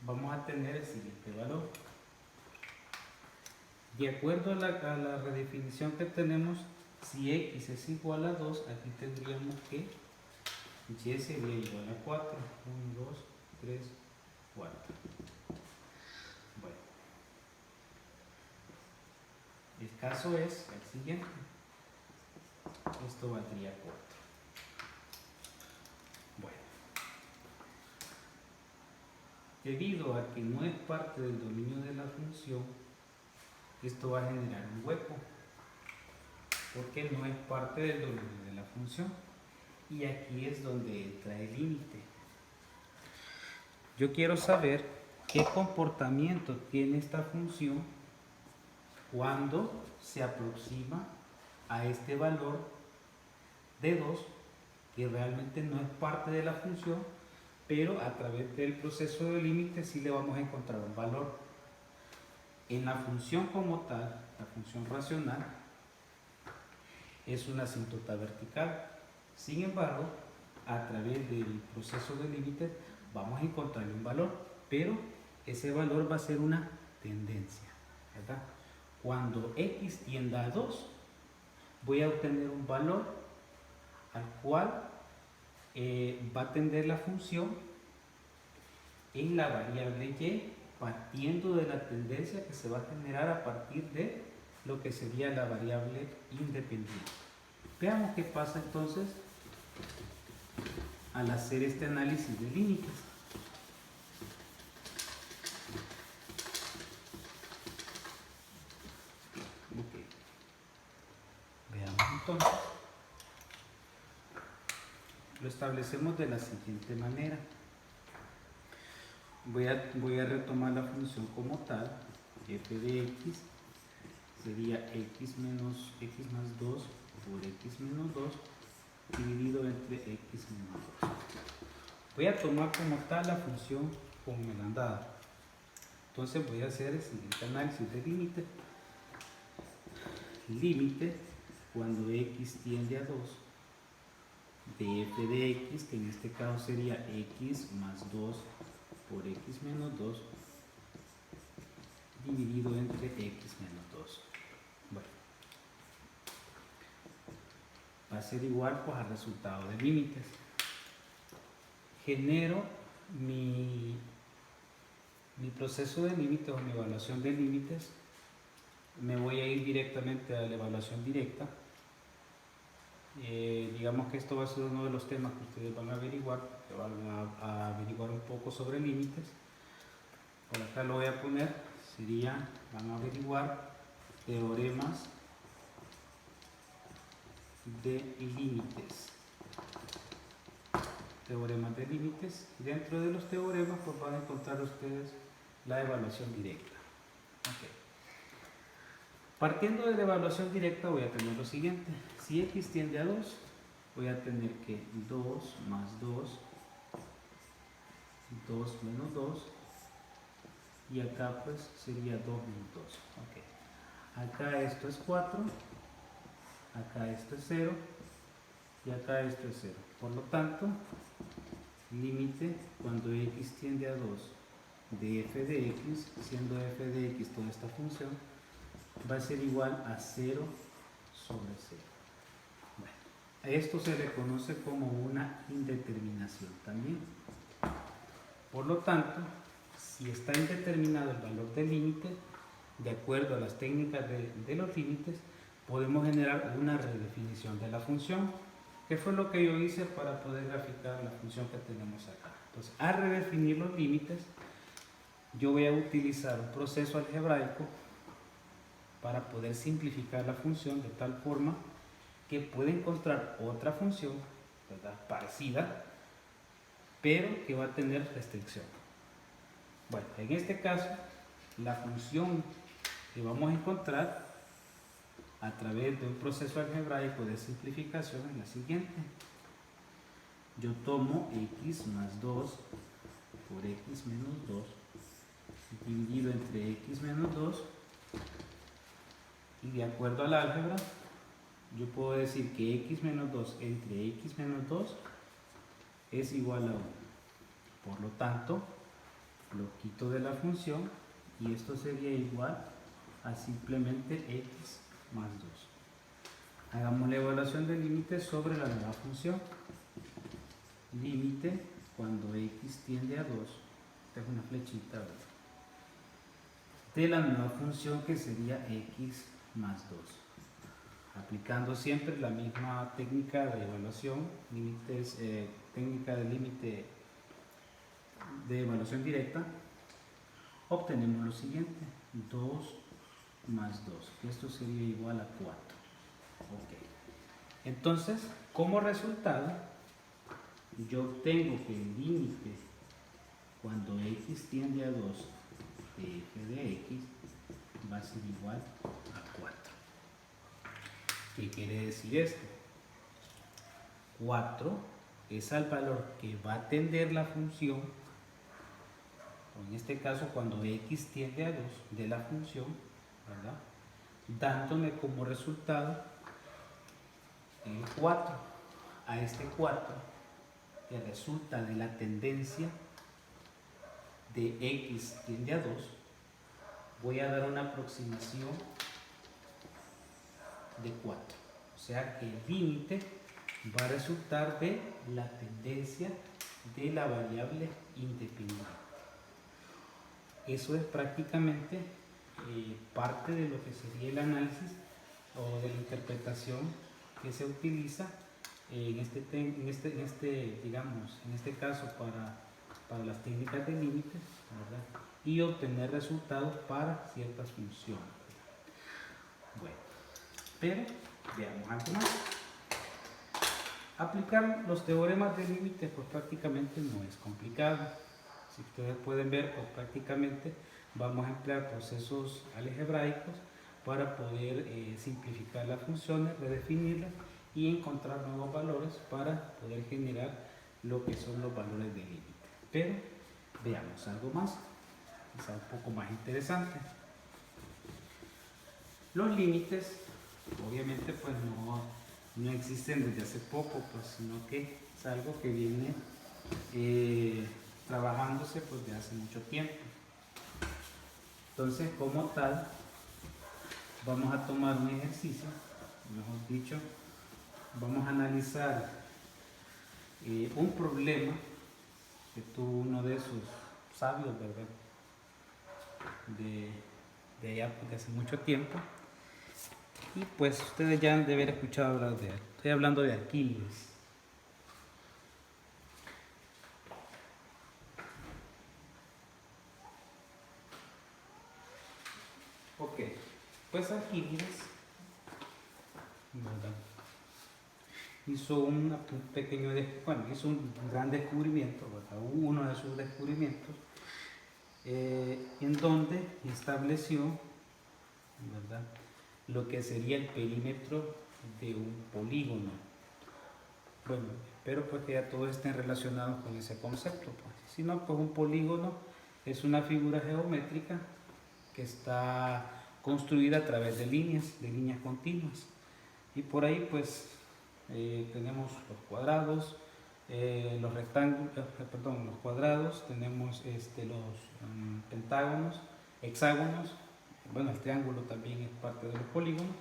vamos a tener el siguiente valor. De acuerdo a la redefinición que tenemos, si x es igual a 2, aquí tendríamos que y sería igual a 4. 1, 2, 3, 4. Bueno, el caso es el siguiente. Esto valdría 4. Bueno, debido a que no es parte del dominio de la función, esto va a generar un hueco, porque no es parte del dominio de la función. Y aquí es donde entra el límite. Yo quiero saber qué comportamiento tiene esta función cuando se aproxima a este valor de 2, que realmente no es parte de la función, pero a través del proceso de límite sí le vamos a encontrar un valor. En la función como tal, la función racional, es una asíntota vertical. Sin embargo, a través del proceso de límite vamos a encontrarle un valor, pero ese valor va a ser una tendencia, ¿verdad? Cuando x tienda a 2, voy a obtener un valor al cual va a tender la función en la variable y, partiendo de la tendencia que se va a generar a partir de lo que sería la variable independiente. Veamos qué pasa entonces al hacer este análisis de límites. Okay. Veamos entonces. Lo establecemos de la siguiente manera. Voy a retomar la función como tal. F de x sería x más 2 por x menos 2 dividido entre x menos 2. Voy a tomar como tal la función como me la han dado. Entonces voy a hacer el siguiente análisis de límite. Límite cuando x tiende a 2 de f de x, que en este caso sería x más 2 por x menos 2 dividido entre x menos 2. Bueno, va a ser igual pues al resultado de límites. Genero mi proceso de límites o mi evaluación de límites. Me voy a ir directamente a la evaluación directa. Digamos que esto va a ser uno de los temas que ustedes van a averiguar, que van a averiguar un poco sobre límites. Por acá lo voy a poner, van a averiguar teoremas de límites. Teoremas de límites, y dentro de los teoremas pues van a encontrar ustedes la evaluación directa. Okay. Partiendo de la evaluación directa voy a tener lo siguiente. Si x tiende a 2, voy a tener que 2 más 2, 2 menos 2, y acá pues sería 2 menos 2. Okay. Acá esto es 4, acá esto es 0, y acá esto es 0. Por lo tanto, límite cuando x tiende a 2 de f de x, siendo f de x toda esta función, va a ser igual a 0 sobre 0. Bueno, a esto se le conoce como una indeterminación también. Por lo tanto, si está indeterminado el valor del límite, de acuerdo a las técnicas de los límites, podemos generar una redefinición de la función, que fue lo que yo hice para poder graficar la función que tenemos acá. Entonces, al redefinir los límites, yo voy a utilizar un proceso algebraico para poder simplificar la función de tal forma que pueda encontrar otra función, ¿verdad?, parecida, pero que va a tener restricción. Bueno, en este caso, la función que vamos a encontrar a través de un proceso algebraico de simplificación es la siguiente. Yo tomo x más 2 por x menos 2 dividido entre x menos 2, y de acuerdo al álgebra yo puedo decir que x menos 2 entre x menos 2 es igual a 1. Por lo tanto, lo quito de la función y esto sería igual a simplemente x más 2. Hagamos la evaluación del límite sobre la nueva función. Límite cuando x tiende a 2, esta es una flechita, ¿verdad?, de la nueva función que sería x más 2. Aplicando siempre la misma técnica de evaluación, técnica de límite de evaluación directa, obtenemos lo siguiente: 2 más 2, que esto sería igual a 4. Ok. Entonces, como resultado, yo obtengo que el límite cuando x tiende a 2 de f de x va a ser igual a 4. ¿Qué quiere decir esto? 4 es al valor que va a tender la función, o en este caso cuando x tiende a 2 de la función, ¿verdad?, dándome como resultado el 4. A este 4 que resulta de la tendencia de x tiende a 2, voy a dar una aproximación de 4. O sea que el límite va a resultar de la tendencia de la variable independiente. Eso es prácticamente parte de lo que sería el análisis o de la interpretación que se utiliza en este caso para las técnicas de límites, ¿verdad?, y obtener resultados para ciertas funciones. Bueno, pero veamos algo más. Aplicar los teoremas de límites pues prácticamente no es complicado. Si ustedes pueden ver, pues prácticamente vamos a emplear procesos algebraicos para poder simplificar las funciones, redefinirlas y encontrar nuevos valores para poder generar lo que son los valores de límite. Pero veamos algo más, quizá un poco más interesante. Los límites, obviamente, pues no existen desde hace poco, pues, sino que es algo que viene trabajándose pues de hace mucho tiempo. Entonces, como tal, vamos a tomar un ejercicio, mejor dicho, vamos a analizar un problema que tuvo uno de esos sabios, ¿verdad?, de allá de hace mucho tiempo, y pues ustedes ya han de haber escuchado hablar de él. Estoy hablando de Arquímedes. Ok, pues Arquímedes, ¿verdad?, hizo un gran descubrimiento, ¿verdad?, uno de sus descubrimientos, en donde estableció, ¿verdad?, lo que sería el perímetro de un polígono. Bueno, espero pues que ya todos estén relacionados con ese concepto, pues. Si no, pues un polígono es una figura geométrica que está construida a través de líneas continuas. Y por ahí pues tenemos los cuadrados, los rectángulos, los cuadrados, tenemos los pentágonos, hexágonos, bueno, el triángulo también es parte de los polígonos,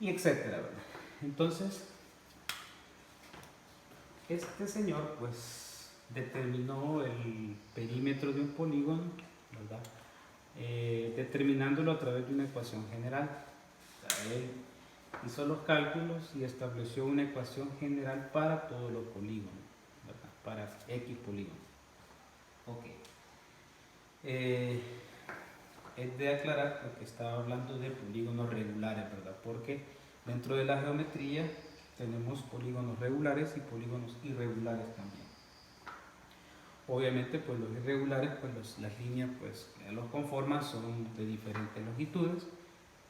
y etcétera, ¿verdad? Entonces, este señor pues determinó el perímetro de un polígono, ¿verdad?, determinándolo a través de una ecuación general. O sea, él hizo los cálculos y estableció una ecuación general para todos los polígonos, ¿verdad?, para X polígonos. Ok. Es de aclarar que estaba hablando de polígonos regulares, ¿verdad?, porque dentro de la geometría tenemos polígonos regulares y polígonos irregulares también. Obviamente pues los irregulares, pues las líneas pues que los conforman son de diferentes longitudes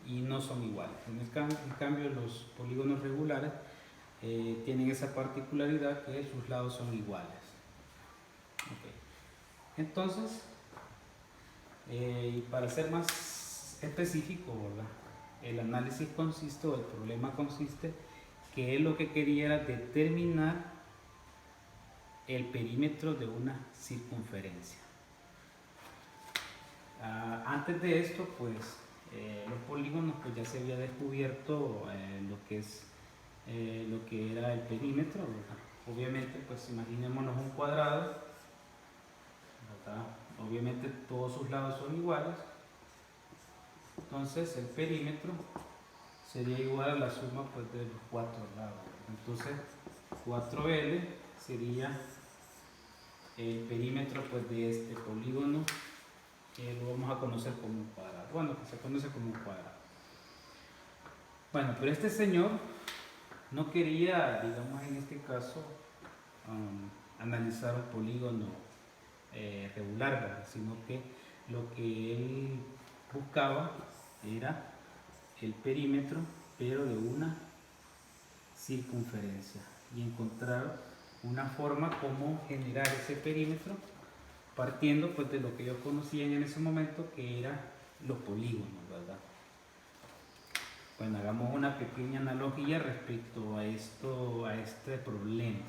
y no son iguales. En cambio los polígonos regulares tienen esa particularidad que sus lados son iguales. Okay. Entonces, para ser más específico, ¿verdad?, el análisis consiste, o el problema consiste, que él lo que quería era determinar el perímetro de una circunferencia. antes de esto, pues los polígonos, pues ya se había descubierto lo que era el perímetro, ¿verdad? Obviamente, pues imaginémonos un cuadrado, ¿verdad? Obviamente todos sus lados son iguales, entonces el perímetro sería igual a la suma, pues, de los 4 lados. Entonces 4L sería el perímetro, pues, de este polígono, que lo vamos a conocer como un cuadrado. Bueno, que se conoce como un cuadrado. Bueno, pero este señor no quería, digamos en este caso, analizar un polígono regular, ¿verdad? Sino que lo que él buscaba era el perímetro, pero de una circunferencia, y encontrar una forma como generar ese perímetro partiendo, pues, de lo que yo conocía en ese momento, que eran los polígonos, ¿verdad? Bueno, hagamos una pequeña analogía respecto a este problema.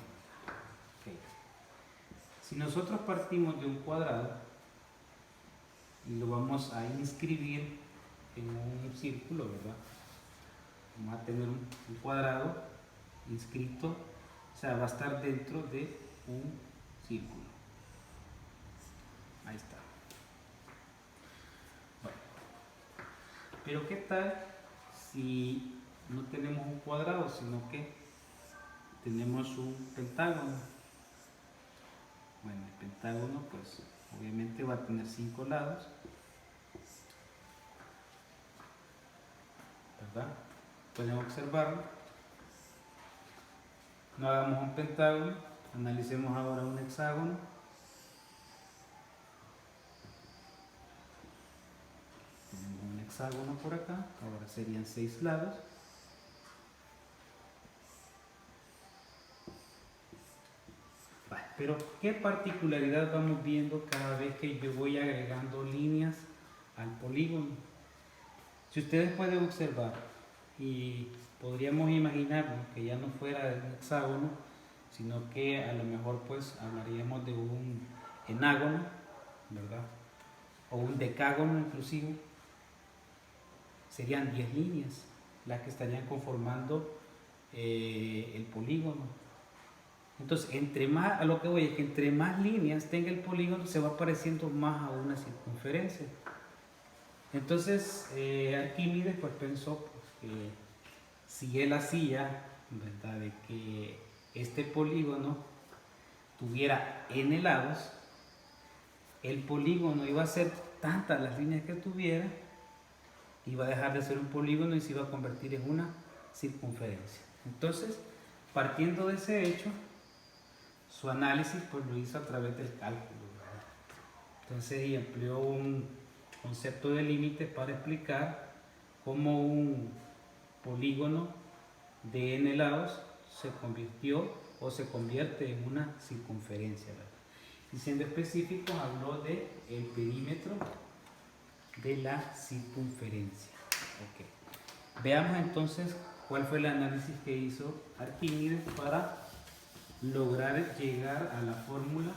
Okay. Si nosotros partimos de un cuadrado y lo vamos a inscribir en un círculo, ¿verdad? Vamos a tener un cuadrado inscrito, o sea, va a estar dentro de un círculo. Ahí está. Bueno, pero ¿qué tal si no tenemos un cuadrado, sino que tenemos un pentágono? Bueno, el pentágono, pues, obviamente va a tener 5 lados, ¿verdad? Pueden observarlo. No hagamos un pentágono, analicemos ahora un hexágono. Tenemos un hexágono por acá, ahora serían 6 lados. Vale, pero ¿qué particularidad vamos viendo cada vez que yo voy agregando líneas al polígono? Si ustedes pueden observar, y podríamos imaginarnos que ya no fuera de un hexágono, sino que a lo mejor, pues, hablaríamos de un enágono, ¿verdad? O un decágono inclusive. Serían 10 líneas las que estarían conformando el polígono. Entonces, a lo que voy es que entre más líneas tenga el polígono, se va pareciendo más a una circunferencia. Entonces, Arquímedes, pues, pensó, pues, que si él hacía, ¿verdad?, de que este polígono tuviera n lados, el polígono iba a ser tantas las líneas que tuviera, iba a dejar de ser un polígono y se iba a convertir en una circunferencia. Entonces, partiendo de ese hecho, su análisis, pues, lo hizo a través del cálculo, ¿verdad? Entonces, y empleó un concepto de límite para explicar cómo un polígono de n lados se convirtió o se convierte en una circunferencia, ¿verdad? Y siendo específicos, habló de el perímetro de la circunferencia. Okay. Veamos entonces cuál fue el análisis que hizo Arquímedes para lograr llegar a la fórmula